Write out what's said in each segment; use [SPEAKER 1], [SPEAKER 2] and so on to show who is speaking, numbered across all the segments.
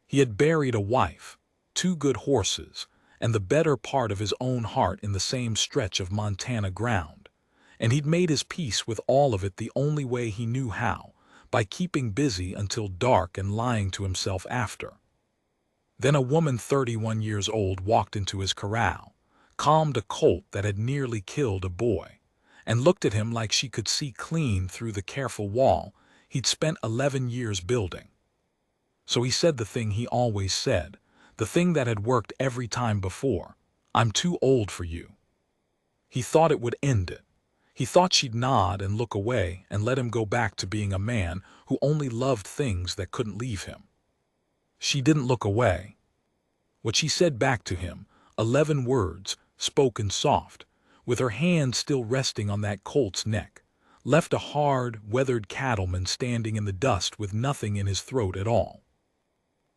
[SPEAKER 1] He had buried a wife, 2 good horses, and the better part of his own heart in the same stretch of Montana ground, and he'd made his peace with all of it the only way he knew how, by keeping busy until dark and lying to himself after. Then a woman 31 years old walked into his corral, calmed a colt that had nearly killed a boy, and looked at him like she could see clean through the careful wall he'd spent 11 years building. So he said the thing he always said, the thing that had worked every time before: "I'm too old for you." He thought it would end it. He thought she'd nod and look away and let him go back to being a man who only loved things that couldn't leave him. She didn't look away. What she said back to him, 11 words, spoken soft, with her hand still resting on that colt's neck, left a hard, weathered cattleman standing in the dust with nothing in his throat at all.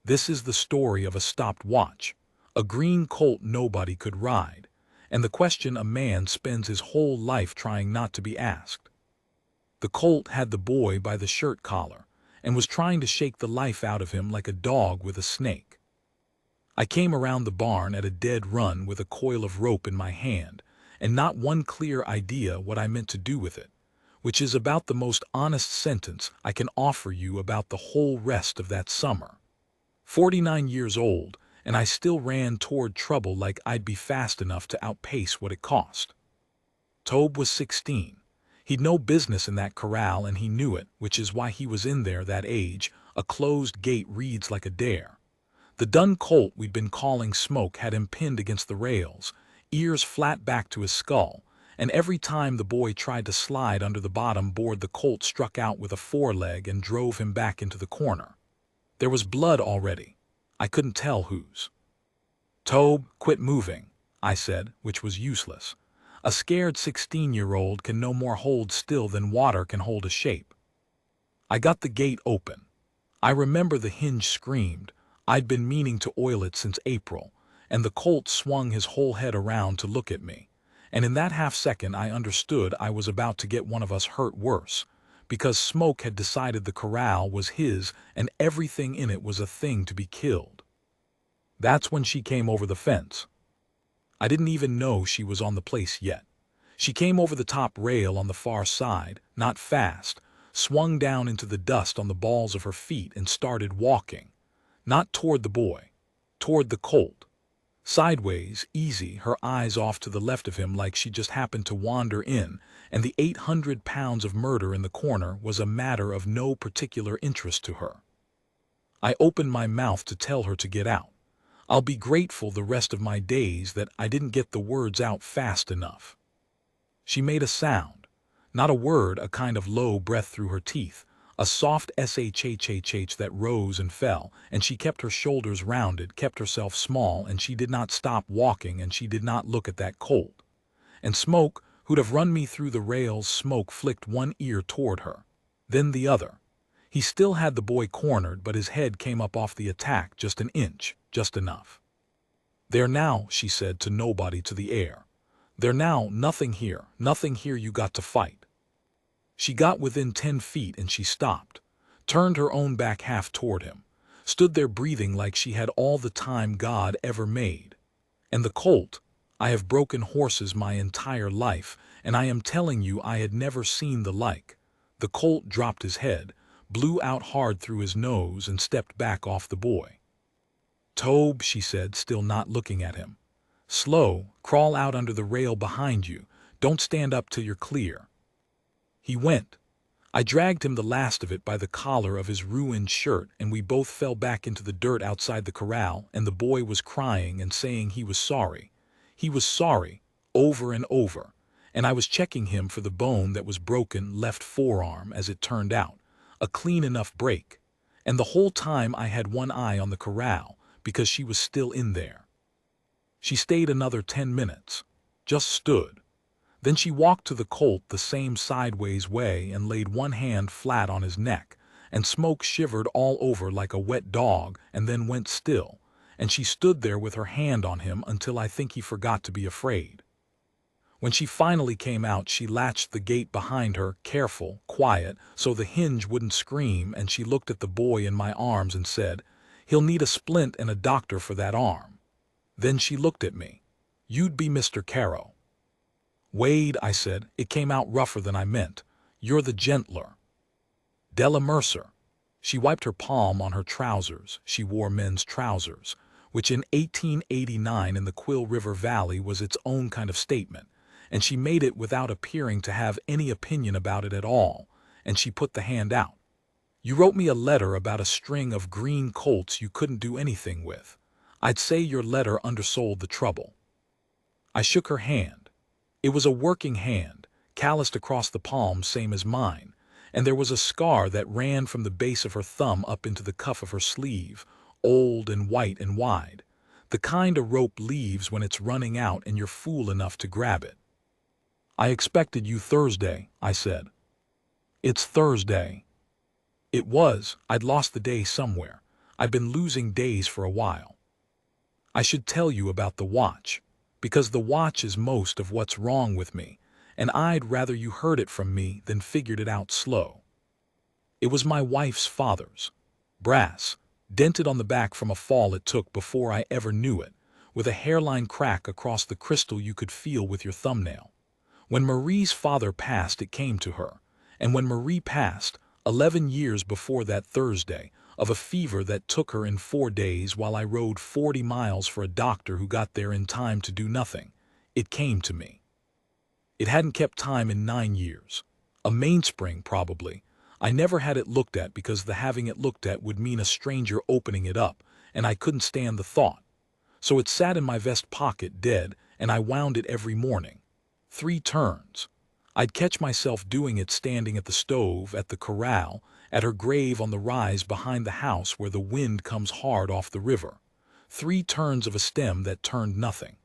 [SPEAKER 1] This is the story of a stopped watch, a green colt nobody could ride, and the question a man spends his whole life trying not to be asked. The colt had the boy by the shirt collar and was trying to shake the life out of him like a dog with a snake. I came around the barn at a dead run with a coil of rope in my hand and not one clear idea what I meant to do with it, which is about the most honest sentence I can offer you about the whole rest of that summer. 49 years old, and I still ran toward trouble like I'd be fast enough to outpace what it cost. Tobe was 16. He'd no business in that corral and he knew it, which is why he was in there that age. A closed gate reads like a dare. The dun colt we'd been calling Smoke had him pinned against the rails, ears flat back to his skull, and every time the boy tried to slide under the bottom board the colt struck out with a foreleg and drove him back into the corner. There was blood already. I couldn't tell whose. "Tobe, quit moving," I said, which was useless. A scared 16-year-old can no more hold still than water can hold a shape. I got the gate open. I remember the hinge screamed. I'd been meaning to oil it since April, and the colt swung his whole head around to look at me, and in that half-second I understood I was about to get one of us hurt worse, because Smoke had decided the corral was his and everything in it was a thing to be killed. That's when she came over the fence. I didn't even know she was on the place yet. She came over the top rail on the far side, not fast, swung down into the dust on the balls of her feet and started walking, not toward the boy, toward the colt. Sideways, easy, her eyes off to the left of him like she just happened to wander in, and the 800 pounds of murder in the corner was a matter of no particular interest to her. I opened my mouth to tell her to get out. I'll be grateful the rest of my days that I didn't get the words out fast enough. She made a sound, not a word, a kind of low breath through her teeth, a soft shhhh that rose and fell, and she kept her shoulders rounded, kept herself small, and she did not stop walking, and she did not look at that colt. And Smoke, who'd have run me through the rails, Smoke flicked one ear toward her, then the other. He still had the boy cornered, but his head came up off the attack just an inch, just enough. "There now," she said to nobody, to the air. "There now, nothing here, you got to fight." She got within 10 feet and she stopped, turned her own back half toward him, stood there breathing like she had all the time God ever made. And the colt, I have broken horses my entire life, and I am telling you I had never seen the like. The colt dropped his head, blew out hard through his nose, and stepped back off the boy. "Tobe," she said, still not looking at him. "Slow, crawl out under the rail behind you. Don't stand up till you're clear." He went. I dragged him the last of it by the collar of his ruined shirt, and we both fell back into the dirt outside the corral, and the boy was crying and saying he was sorry. He was sorry, over and over, and I was checking him for the bone that was broken, left forearm, as it turned out, a clean enough break, and the whole time I had one eye on the corral, because she was still in there. She stayed another 10 minutes, just stood. Then she walked to the colt the same sideways way and laid one hand flat on his neck, and Smoke shivered all over like a wet dog and then went still, and she stood there with her hand on him until I think he forgot to be afraid. When she finally came out, she latched the gate behind her, careful, quiet, so the hinge wouldn't scream, and she looked at the boy in my arms and said, He'll need a splint and a doctor for that arm." Then she looked at me. "You'd be Mr. Caro." "Wade," I said, "it came out rougher than I meant. You're the gentler." "Della Mercer." She wiped her palm on her trousers. She wore men's trousers, which in 1889 in the Quill River Valley was its own kind of statement, and she made it without appearing to have any opinion about it at all, and she put the hand out. "You wrote me a letter about a string of green colts you couldn't do anything with. I'd say your letter undersold the trouble." I shook her hand. It was a working hand, calloused across the palm same as mine, and there was a scar that ran from the base of her thumb up into the cuff of her sleeve, old and white and wide, the kind a rope leaves when it's running out and you're fool enough to grab it. "I expected you Thursday," I said. "It's Thursday." It was. I'd lost the day somewhere. I've been losing days for a while. "I should tell you about the watch, because the watch is most of what's wrong with me, and I'd rather you heard it from me than figured it out slow. It was my wife's father's. Brass, dented on the back from a fall it took before I ever knew it, with a hairline crack across the crystal you could feel with your thumbnail. When Marie's father passed, it came to her, and when Marie passed, 11 years before that Thursday, of a fever that took her in 4 days while I rode 40 miles for a doctor who got there in time to do nothing, it came to me. It hadn't kept time in 9 years. A mainspring, probably. I never had it looked at because the having it looked at would mean a stranger opening it up, and I couldn't stand the thought. So it sat in my vest pocket dead, and I wound it every morning. 3 turns. I'd catch myself doing it standing at the stove, at the corral, at her grave on the rise behind the house where the wind comes hard off the river. 3 turns of a stem that turned nothing.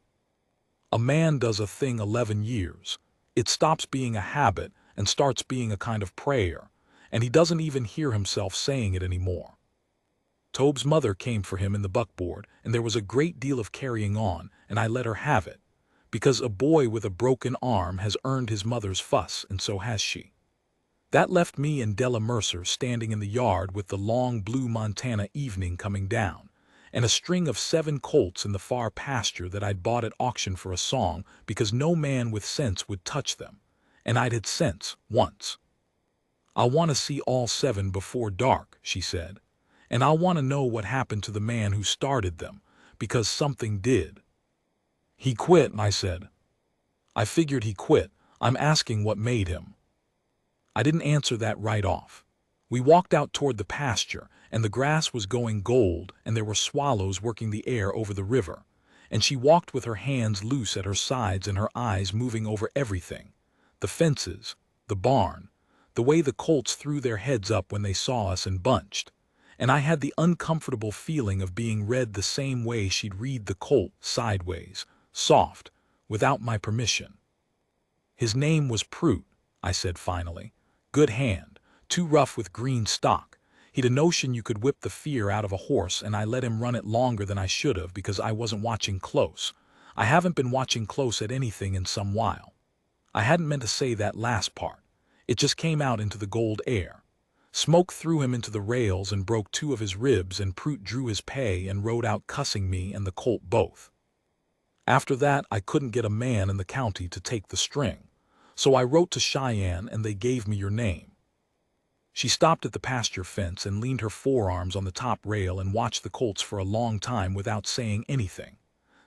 [SPEAKER 1] A man does a thing 11 years. It stops being a habit and starts being a kind of prayer, and he doesn't even hear himself saying it anymore. Tobe's mother came for him in the buckboard, and there was a great deal of carrying on, and I let her have it, because a boy with a broken arm has earned his mother's fuss, and so has she. That left me and Della Mercer standing in the yard with the long blue Montana evening coming down, and a string of 7 colts in the far pasture that I'd bought at auction for a song because no man with sense would touch them, and I'd had sense once. "I'll want to see all 7 before dark," she said, "and I'll want to know what happened to the man who started them, because something did." "He quit," I said. "I figured he quit. I'm asking what made him." I didn't answer that right off. We walked out toward the pasture, and the grass was going gold, and there were swallows working the air over the river, and she walked with her hands loose at her sides and her eyes moving over everything, the fences, the barn, the way the colts threw their heads up when they saw us and bunched, and I had the uncomfortable feeling of being read the same way she'd read the colt, sideways, soft, without my permission. "His name was Prout," I said finally. "Good hand, too rough with green stock. He'd a notion you could whip the fear out of a horse, and I let him run it longer than I should have because I wasn't watching close. I haven't been watching close at anything in some while. I hadn't meant to say that last part. It just came out into the gold air. Smoke threw him into the rails and broke 2 of his ribs, and Prout drew his pay and rode out cussing me and the colt both. After that, I couldn't get a man in the county to take the string, so I wrote to Cheyenne and they gave me your name." She stopped at the pasture fence and leaned her forearms on the top rail and watched the colts for a long time without saying anything.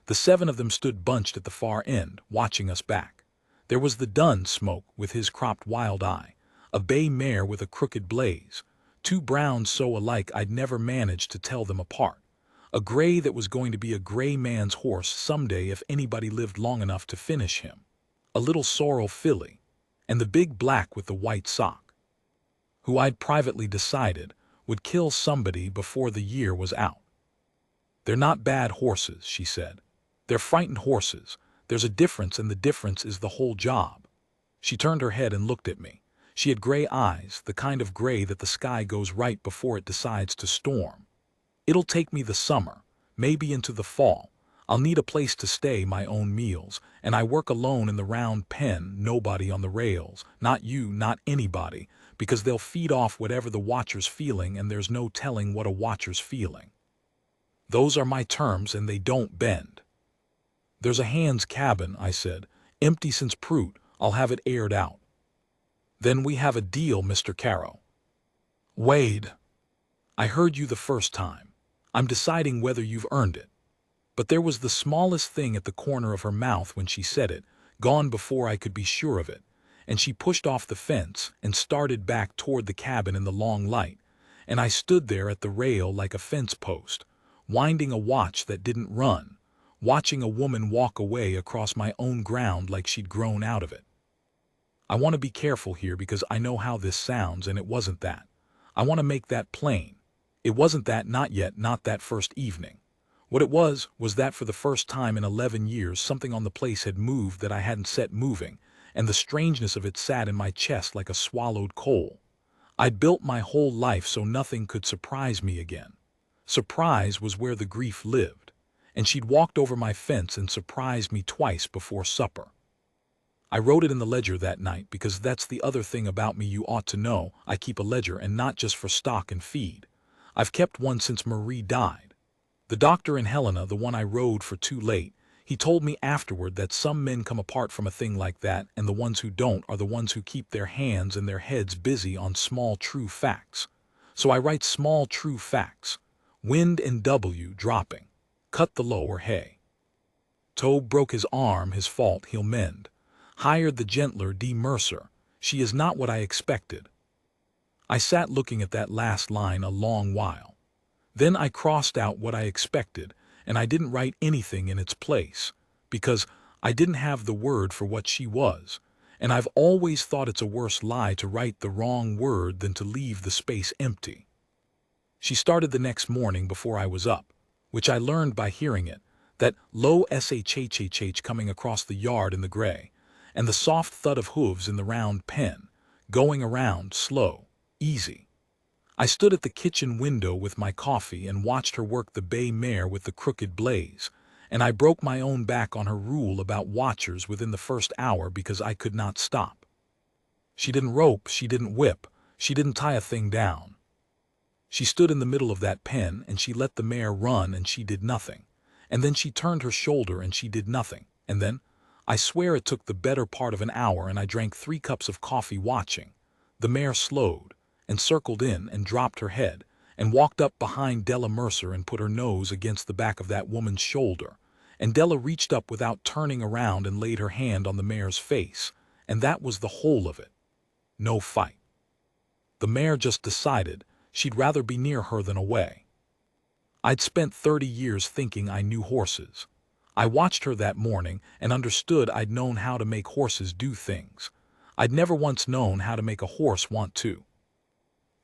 [SPEAKER 1] The 7 of them stood bunched at the far end, watching us back. There was the dun Smoke with his cropped wild eye, a bay mare with a crooked blaze, 2 browns so alike I'd never managed to tell them apart, a gray that was going to be a gray man's horse someday if anybody lived long enough to finish him, a little sorrel filly, and the big black with the white sock, who I'd privately decided would kill somebody before the year was out. "They're not bad horses," she said. "They're frightened horses. There's a difference, and the difference is the whole job." She turned her head and looked at me. She had gray eyes, the kind of gray that the sky goes right before it decides to storm. "It'll take me the summer, maybe into the fall. I'll need a place to stay, my own meals, and I work alone in the round pen, nobody on the rails, not you, not anybody, because they'll feed off whatever the watcher's feeling, and there's no telling what a watcher's feeling." Those are my terms and they don't bend. There's a Hans cabin, I said. Empty since Prout. I'll have it aired out. Then we have a deal, Mr. Caro. Wade. I heard you the first time. I'm deciding whether you've earned it. But there was the smallest thing at the corner of her mouth when she said it, gone before I could be sure of it, and she pushed off the fence and started back toward the cabin in the long light, and I stood there at the rail like a fence post, winding a watch that didn't run, watching a woman walk away across my own ground like she'd grown out of it. I want to be careful here because I know how this sounds, and it wasn't that. I want to make that plain. It wasn't that, not yet, not that first evening. What it was that for the first time in 11 years something on the place had moved that I hadn't set moving, and the strangeness of it sat in my chest like a swallowed coal. I'd built my whole life so nothing could surprise me again. Surprise was where the grief lived, and she'd walked over my fence and surprised me twice before supper. I wrote it in the ledger that night because that's the other thing about me you ought to know. I keep a ledger, and not just for stock and feed. I've kept one since Marie died. The doctor in Helena, the one I rode for too late, he told me afterward that some men come apart from a thing like that, and the ones who don't are the ones who keep their hands and their heads busy on small true facts. So I write small true facts. Wind and W dropping. Cut the lower hay. Tobe broke his arm, his fault, he'll mend. Hired the gentler D. Mercer. She is not what I expected. I sat looking at that last line a long while. Then I crossed out what I expected, and I didn't write anything in its place, because I didn't have the word for what she was, and I've always thought it's a worse lie to write the wrong word than to leave the space empty. She started the next morning before I was up, which I learned by hearing it, that low shhhh coming across the yard in the gray, and the soft thud of hooves in the round pen, going around, slow, easy. I stood at the kitchen window with my coffee and watched her work the bay mare with the crooked blaze, and I broke my own back on her rule about watchers within the first hour because I could not stop. She didn't rope, she didn't whip, she didn't tie a thing down. She stood in the middle of that pen and she let the mare run and she did nothing, and then she turned her shoulder and she did nothing, and then, I swear it took the better part of an hour and I drank 3 cups of coffee watching. The mare slowed, and circled in and dropped her head, and walked up behind Della Mercer and put her nose against the back of that woman's shoulder, and Della reached up without turning around and laid her hand on the mare's face, and that was the whole of it. No fight. The mare just decided she'd rather be near her than away. I'd spent 30 years thinking I knew horses. I watched her that morning and understood I'd known how to make horses do things. I'd never once known how to make a horse want to.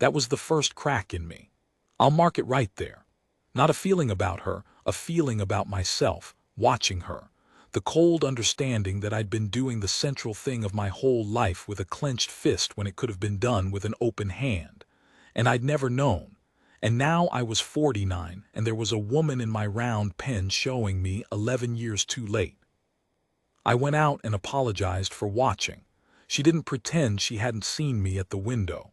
[SPEAKER 1] That was the first crack in me. I'll mark it right there. Not a feeling about her, a feeling about myself, watching her. The cold understanding that I'd been doing the central thing of my whole life with a clenched fist when it could have been done with an open hand. And I'd never known. And now I was 49, and there was a woman in my round pen showing me 11 years too late. I went out and apologized for watching. She didn't pretend she hadn't seen me at the window.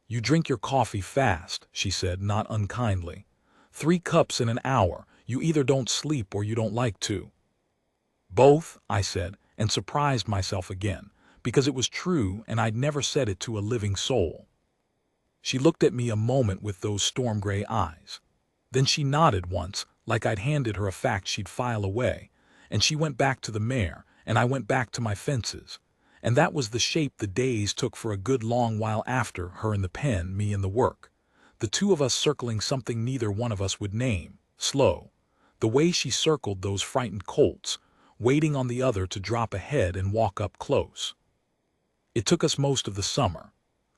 [SPEAKER 1] "You drink your coffee fast," she said, not unkindly. 3 cups in an hour. You either don't sleep or you don't like to. Both, I said, and surprised myself again, because it was true and I'd never said it to a living soul. She looked at me a moment with those storm-gray eyes. Then she nodded once, like I'd handed her a fact she'd file away, and she went back to the mare, and I went back to my fences. And that was the shape the days took for a good long while after, her in the pen, me in the work. The two of us circling something neither one of us would name, slow. The way she circled those frightened colts, waiting on the other to drop ahead and walk up close. It took us most of the summer.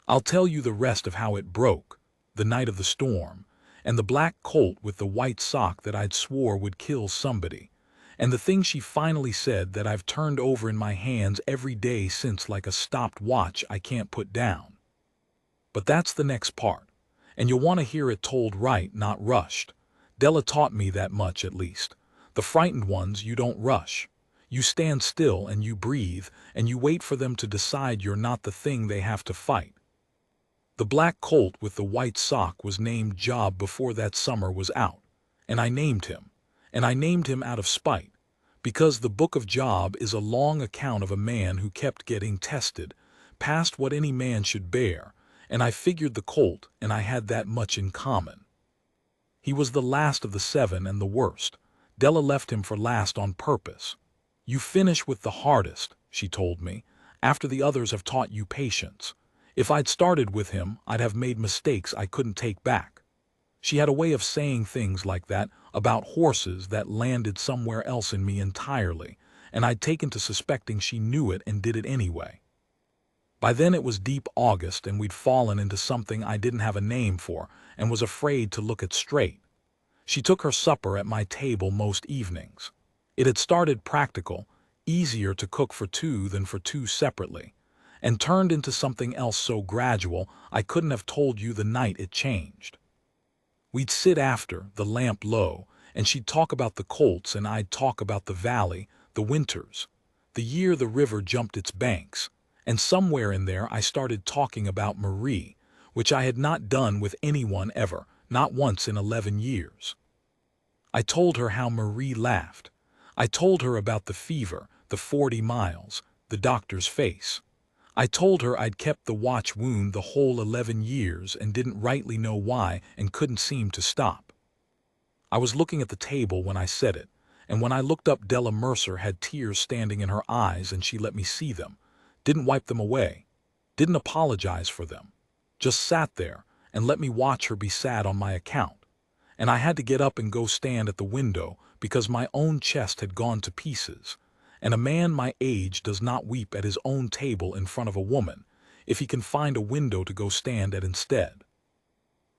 [SPEAKER 1] I'll tell you the rest of how it broke, the night of the storm, and the black colt with the white sock that I'd swore would kill somebody, and the thing she finally said that I've turned over in my hands every day since like a stopped watch I can't put down. But that's the next part, and you'll want to hear it told right, not rushed. Della taught me that much at least. The frightened ones you don't rush. You stand still and you breathe, and you wait for them to decide you're not the thing they have to fight. The black colt with the white sock was named Job before that summer was out, And I named him. And I named him out of spite. Because the book of Job is a long account of a man who kept getting tested, past what any man should bear, and I figured the colt and I had that much in common. He was the last of the 7 and the worst. Della left him for last on purpose. You finish with the hardest, she told me, after the others have taught you patience. If I'd started with him, I'd have made mistakes I couldn't take back. She had a way of saying things like that about horses that landed somewhere else in me entirely, and I'd taken to suspecting she knew it and did it anyway. By then it was deep August and we'd fallen into something I didn't have a name for and was afraid to look it straight. She took her supper at my table most evenings. It had started practical, easier to cook for 2 than for 2 separately, and turned into something else so gradual I couldn't have told you the night it changed. We'd sit after, the lamp low, and she'd talk about the colts and I'd talk about the valley, the winters, the year the river jumped its banks, and somewhere in there I started talking about Marie, which I had not done with anyone ever, not once in 11 years. I told her how Marie laughed. I told her about the fever, the 40 miles, the doctor's face. I told her I'd kept the watch wound the whole 11 years and didn't rightly know why and couldn't seem to stop. I was looking at the table when I said it, and when I looked up Della Mercer had tears standing in her eyes and she let me see them, didn't wipe them away, didn't apologize for them, just sat there and let me watch her be sad on my account. And I had to get up and go stand at the window because my own chest had gone to pieces. And a man my age does not weep at his own table in front of a woman, if he can find a window to go stand at instead.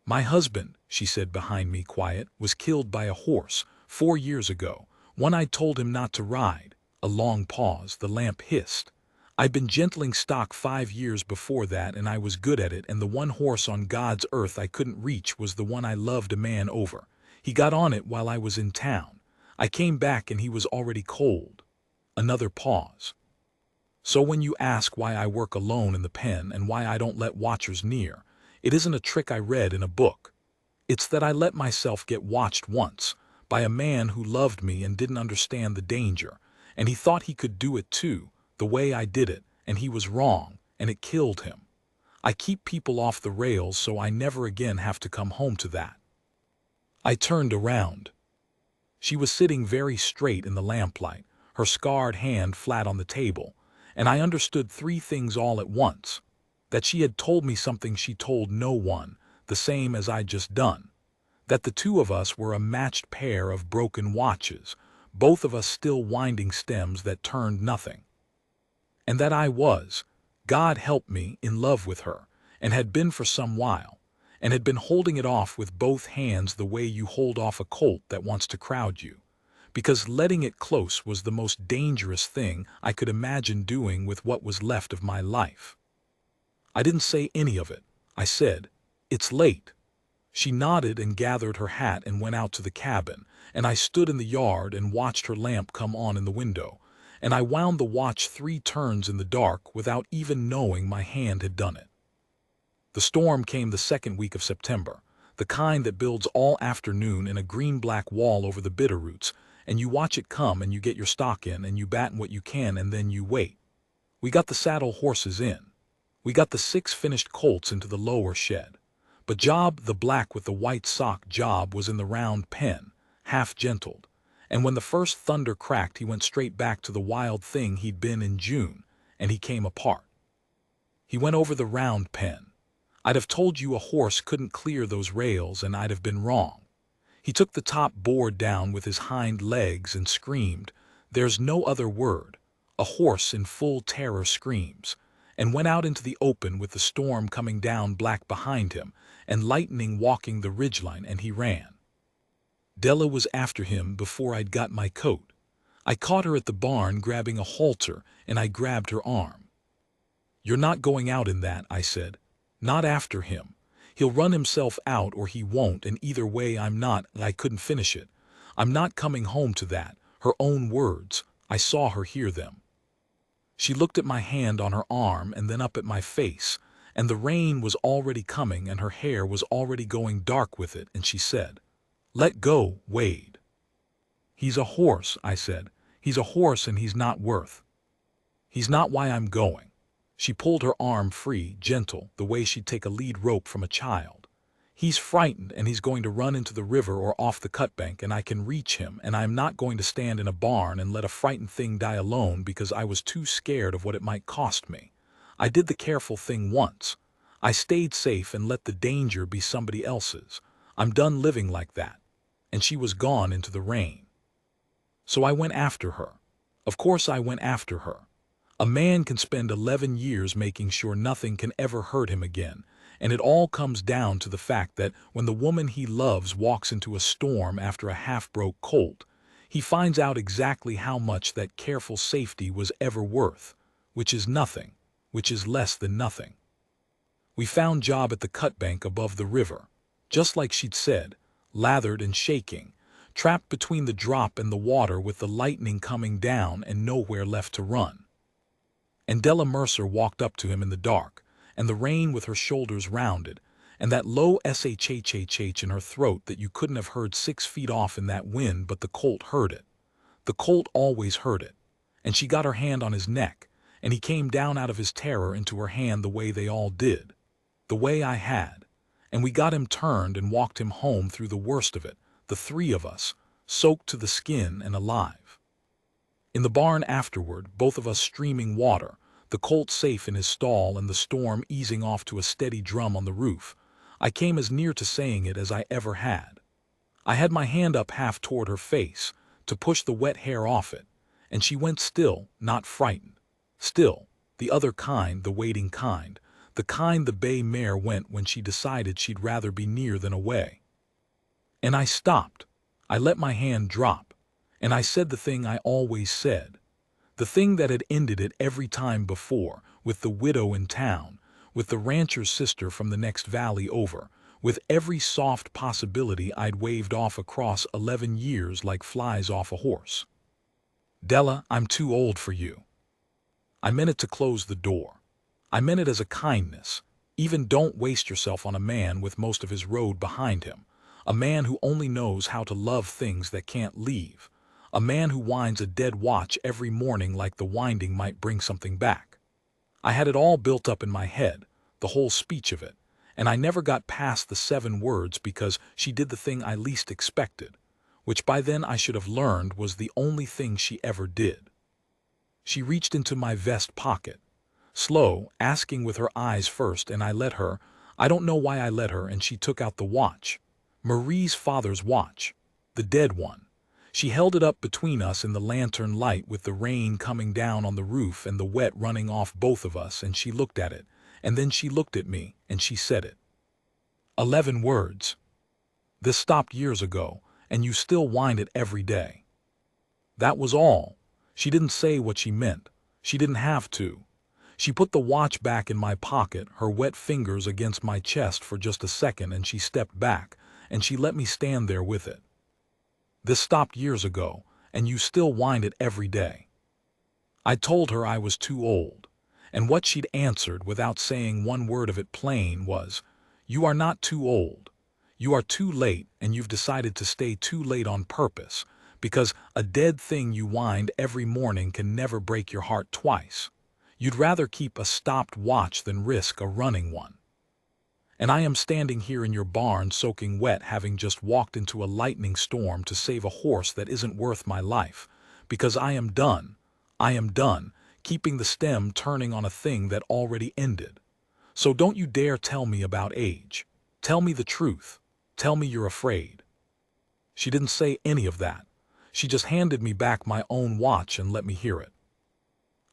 [SPEAKER 1] My husband, she said behind me quiet, was killed by a horse 4 years ago, one I told him not to ride. A long pause, the lamp hissed. I'd been gentling stock 5 years before that and I was good at it, and the one horse on God's earth I couldn't reach was the one I loved a man over. He got on it while I was in town. I came back and he was already cold. Another pause. So when you ask why I work alone in the pen and why I don't let watchers near, it isn't a trick I read in a book. It's that I let myself get watched once, by a man who loved me and didn't understand the danger, and he thought he could do it too, the way I did it, and he was wrong, and it killed him. I keep people off the rails so I never again have to come home to that. I turned around. She was sitting very straight in the lamplight, her scarred hand flat on the table, and I understood 3 things all at once. That she had told me something she told no one, the same as I'd just done. That the 2 of us were a matched pair of broken watches, both of us still winding stems that turned nothing. And that I was, God help me, in love with her, and had been for some while, and had been holding it off with both hands the way you hold off a colt that wants to crowd you. Because letting it close was the most dangerous thing I could imagine doing with what was left of my life. I didn't say any of it. I said, "It's late." She nodded and gathered her hat and went out to the cabin, and I stood in the yard and watched her lamp come on in the window, and I wound the watch 3 turns in the dark without even knowing my hand had done it. The storm came the 2nd week of September, the kind that builds all afternoon in a green-black wall over the Bitterroots, and you watch it come and you get your stock in and you batten what you can and then you wait. We got the saddle horses in. We got the 6 finished colts into the lower shed. But Job, the black with the white sock Job, was in the round pen, half gentled, and when the first thunder cracked he went straight back to the wild thing he'd been in June, and he came apart. He went over the round pen. I'd have told you a horse couldn't clear those rails and I'd have been wrong. He took the top board down with his hind legs and screamed, there's no other word, a horse in full terror screams, and went out into the open with the storm coming down black behind him and lightning walking the ridgeline, and he ran. Della was after him before I'd got my coat. I caught her at the barn grabbing a halter and I grabbed her arm. You're not going out in that, I said. Not after him. He'll run himself out or he won't, and either way I'm not. I couldn't finish it. I'm not coming home to that. Her own words. I saw her hear them. She looked at my hand on her arm and then up at my face, and the rain was already coming and her hair was already going dark with it, and she said, Let go, Wade. He's a horse, I said. He's a horse and he's not worth. He's not why I'm going. She pulled her arm free, gentle, the way she'd take a lead rope from a child. He's frightened and he's going to run into the river or off the cutbank and I can reach him and I am not going to stand in a barn and let a frightened thing die alone because I was too scared of what it might cost me. I did the careful thing once. I stayed safe and let the danger be somebody else's. I'm done living like that. And she was gone into the rain. So I went after her. Of course I went after her. A man can spend 11 years making sure nothing can ever hurt him again, and it all comes down to the fact that when the woman he loves walks into a storm after a half-broke colt, he finds out exactly how much that careful safety was ever worth, which is nothing, which is less than nothing. We found Job at the cutbank above the river, just like she'd said, lathered and shaking, trapped between the drop and the water with the lightning coming down and nowhere left to run. And Della Mercer walked up to him in the dark, and the rain with her shoulders rounded, and that low shhh in her throat that you couldn't have heard 6 feet off in that wind, but the colt heard it. The colt always heard it. And she got her hand on his neck, and he came down out of his terror into her hand the way they all did. The way I had. And we got him turned and walked him home through the worst of it, the 3 of us, soaked to the skin and alive. In the barn afterward, both of us streaming water, the colt safe in his stall and the storm easing off to a steady drum on the roof, I came as near to saying it as I ever had. I had my hand up half toward her face, to push the wet hair off it, and she went still, not frightened. Still, the other kind, the waiting kind, the kind the bay mare went when she decided she'd rather be near than away. And I stopped. I let my hand drop. And I said the thing I always said, the thing that had ended it every time before, with the widow in town, with the rancher's sister from the next valley over, with every soft possibility I'd waved off across 11 years like flies off a horse. Della, I'm too old for you. I meant it to close the door. I meant it as a kindness. Even don't waste yourself on a man with most of his road behind him, a man who only knows how to love things that can't leave. A man who winds a dead watch every morning like the winding might bring something back. I had it all built up in my head, the whole speech of it, and I never got past the 7 words because she did the thing I least expected, which by then I should have learned was the only thing she ever did. She reached into my vest pocket, slow, asking with her eyes first, and I let her. I don't know why I let her, and she took out the watch. Marie's father's watch, the dead one. She held it up between us in the lantern light with the rain coming down on the roof and the wet running off both of us, and she looked at it, and then she looked at me, and she said it. 11 words. This stopped years ago, and you still wind it every day. That was all. She didn't say what she meant. She didn't have to. She put the watch back in my pocket, her wet fingers against my chest for just a second, and she stepped back, and she let me stand there with it. This stopped years ago, and you still wind it every day. I told her I was too old, and what she'd answered without saying one word of it plain was, "You are not too old. You are too late, and you've decided to stay too late on purpose, because a dead thing you wind every morning can never break your heart twice. You'd rather keep a stopped watch than risk a running one. And I am standing here in your barn soaking wet, having just walked into a lightning storm to save a horse that isn't worth my life, because I am done, keeping the stem turning on a thing that already ended. So don't you dare tell me about age. Tell me the truth. Tell me you're afraid." She didn't say any of that. She just handed me back my own watch and let me hear it.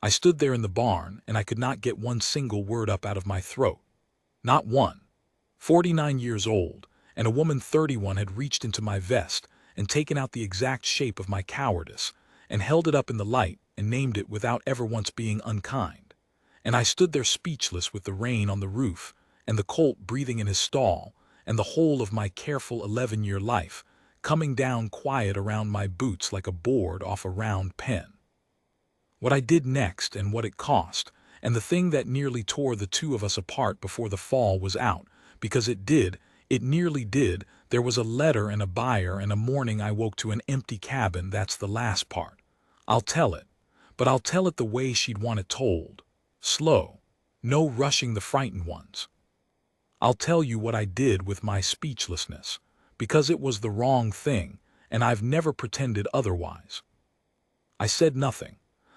[SPEAKER 1] I stood there in the barn, and I could not get one single word up out of my throat. Not one. 49 years old, and a woman 31 had reached into my vest and taken out the exact shape of my cowardice and held it up in the light and named it without ever once being unkind. And I stood there speechless with the rain on the roof and the colt breathing in his stall and the whole of my careful 11-year life coming down quiet around my boots like a board off a round pen. What I did next and what it cost, and the thing that nearly tore the 2 of us apart before the fall was out, because it did, It nearly did. There was a letter and a buyer, and a morning I woke to an empty cabin. That's the last part. I'll tell it, but I'll tell it the way she'd want it told. Slow. No rushing the frightened ones. I'll tell you what I did with my speechlessness, because it was the wrong thing, and I've never pretended otherwise. I said nothing.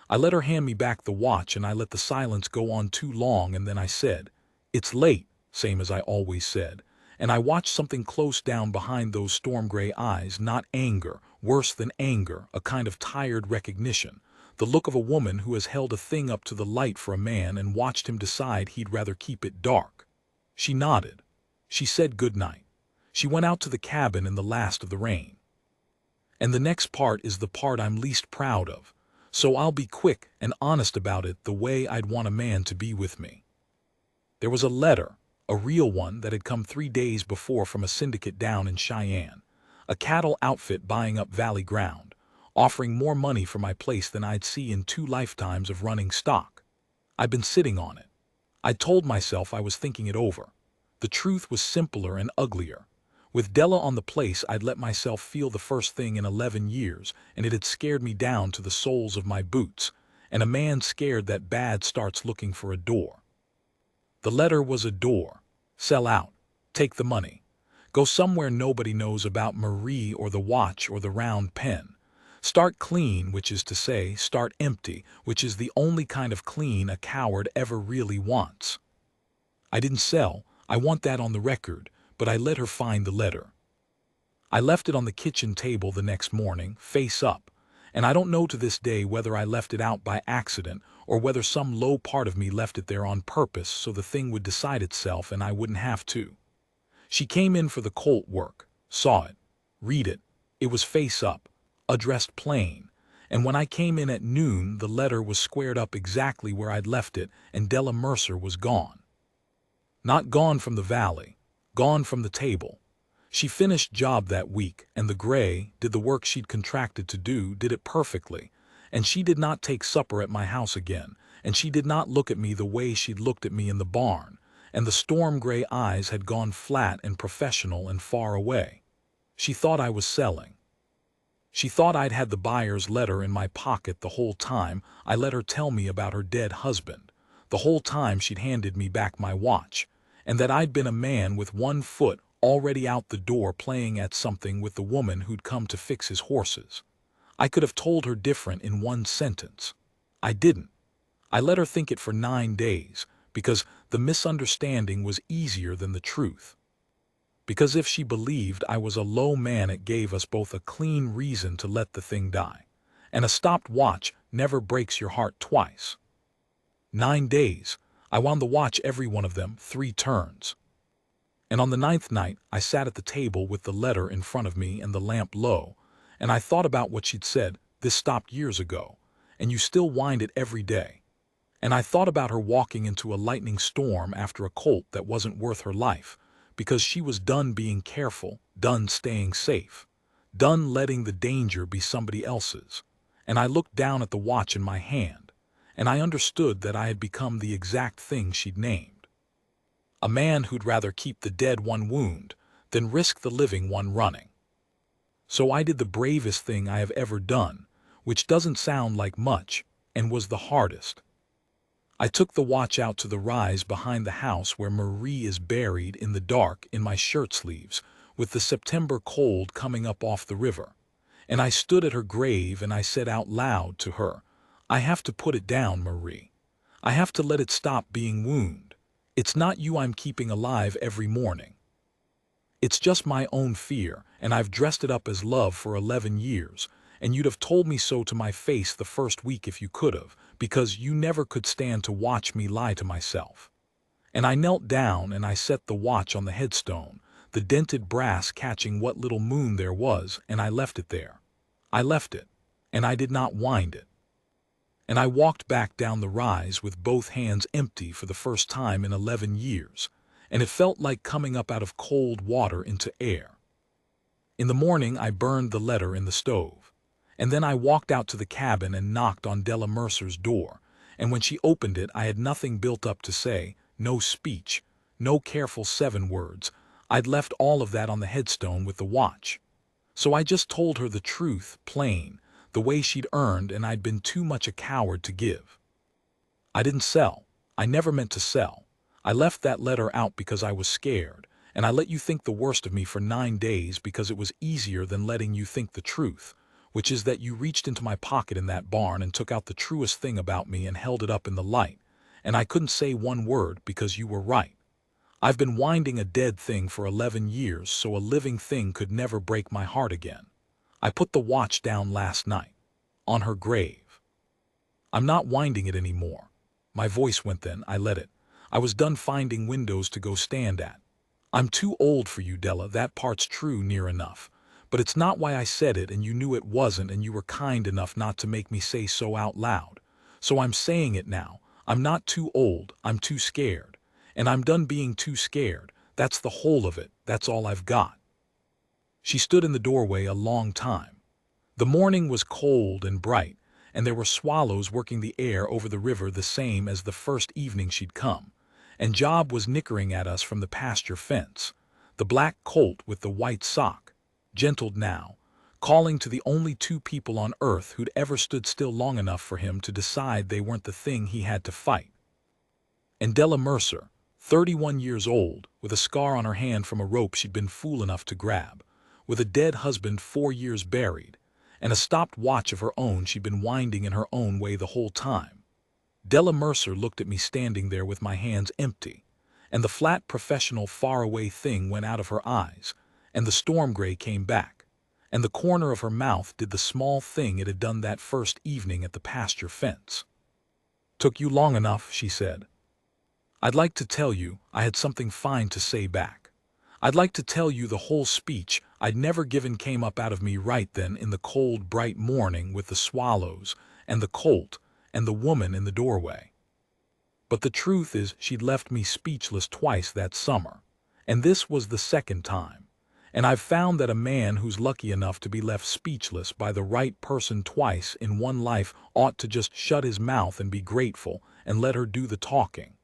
[SPEAKER 1] I let her hand me back the watch, and I let the silence go on too long, and then I said, "It's late," same as I always said, and I watched something close down behind those storm-gray eyes, not anger, worse than anger, a kind of tired recognition, the look of a woman who has held a thing up to the light for a man and watched him decide he'd rather keep it dark. She nodded. She said good night. She went out to the cabin in the last of the rain. And the next part is the part I'm least proud of, so I'll be quick and honest about it the way I'd want a man to be with me. There was a letter, a real one that had come 3 days before from a syndicate down in Cheyenne, a cattle outfit buying up valley ground, offering more money for my place than I'd see in 2 lifetimes of running stock. I'd been sitting on it. I told myself I was thinking it over. The truth was simpler and uglier. With Della on the place, I'd let myself feel the first thing in 11 years, and it had scared me down to the soles of my boots, and a man scared that bad starts looking for a door. The letter was a door. Sell out. Take the money. Go somewhere nobody knows about Marie or the watch or the round pen. Start clean, which is to say, start empty, which is the only kind of clean a coward ever really wants. I didn't sell. I want that on the record, but I let her find the letter. I left it on the kitchen table the next morning, face up, and I don't know to this day whether I left it out by accident or whether some low part of me left it there on purpose so the thing would decide itself and I wouldn't have to. She came in for the Colt work, saw it, read it. It was face up, addressed plain, and when I came in at noon the letter was squared up exactly where I'd left it, and Della Mercer was gone. Not gone from the valley, gone from the table. She finished job that week, and the gray did the work she'd contracted to do, did it perfectly, and she did not take supper at my house again, and she did not look at me the way she'd looked at me in the barn, and the storm-gray eyes had gone flat and professional and far away. She thought I was selling. She thought I'd had the buyer's letter in my pocket the whole time I let her tell me about her dead husband, the whole time she'd handed me back my watch, and that I'd been a man with 1 foot already out the door playing at something with the woman who'd come to fix his horses. I could have told her different in 1 sentence. I didn't. I let her think it for 9 days, because the misunderstanding was easier than the truth. Because if she believed I was a low man, it gave us both a clean reason to let the thing die, and a stopped watch never breaks your heart twice. 9 days. I wound the watch every one of them 3 turns. And on the 9th night, I sat at the table with the letter in front of me and the lamp low, and I thought about what she'd said, "This stopped years ago, and you still wind it every day." And I thought about her walking into a lightning storm after a colt that wasn't worth her life, because she was done being careful, done staying safe, done letting the danger be somebody else's. And I looked down at the watch in my hand, and I understood that I had become the exact thing she'd named. A man who'd rather keep the dead one wound than risk the living one running. So I did the bravest thing I have ever done, which doesn't sound like much, and was the hardest. I took the watch out to the rise behind the house where Marie is buried in the dark in my shirt sleeves, with the September cold coming up off the river. And I stood at her grave and I said out loud to her, "I have to put it down, Marie. I have to let it stop being wound. It's not you I'm keeping alive every morning. It's just my own fear, and I've dressed it up as love for 11 years, and you'd have told me so to my face the first week if you could have, because you never could stand to watch me lie to myself." And I knelt down and I set the watch on the headstone, the dented brass catching what little moon there was, and I left it there. I left it, and I did not wind it. And I walked back down the rise with both hands empty for the first time in 11 years, and it felt like coming up out of cold water into air. In the morning I burned the letter in the stove, and then I walked out to the cabin and knocked on Della Mercer's door, and when she opened it I had nothing built up to say, no speech, no careful 7 words. I'd left all of that on the headstone with the watch. So I just told her the truth, plain, the way she'd earned, and I'd been too much a coward to give. I didn't sell. I never meant to sell. I left that letter out because I was scared, and I let you think the worst of me for 9 days because it was easier than letting you think the truth, which is that you reached into my pocket in that barn and took out the truest thing about me and held it up in the light, and I couldn't say one word because you were right. I've been winding a dead thing for 11 years, so a living thing could never break my heart again. I put the watch down last night, on her grave. I'm not winding it anymore. My voice went then, I let it. I was done finding windows to go stand at. I'm too old for you, Della, that part's true near enough. But it's not why I said it, and you knew it wasn't, and you were kind enough not to make me say so out loud. So I'm saying it now. I'm not too old, I'm too scared. And I'm done being too scared. That's the whole of it. That's all I've got. She stood in the doorway a long time. The morning was cold and bright, and there were swallows working the air over the river the same as the first evening she'd come. And Job was nickering at us from the pasture fence. The black colt with the white sock, gentled now, calling to the only 2 people on earth who'd ever stood still long enough for him to decide they weren't the thing he had to fight. And Della Mercer, 31 years old, with a scar on her hand from a rope she'd been fool enough to grab, with a dead husband 4 years buried, and a stopped watch of her own she'd been winding in her own way the whole time. Della Mercer looked at me standing there with my hands empty, and the flat professional faraway thing went out of her eyes, and the storm gray came back, and the corner of her mouth did the small thing it had done that first evening at the pasture fence. "Took you long enough," she said. "I'd like to tell you I had something fine to say back. I'd like to tell you the whole speech I'd never given came up out of me right then in the cold, bright morning with the swallows and the colt and the woman in the doorway. But the truth is she'd left me speechless twice that summer, and this was the second time. And I've found that a man who's lucky enough to be left speechless by the right person twice in one life ought to just shut his mouth and be grateful and let her do the talking.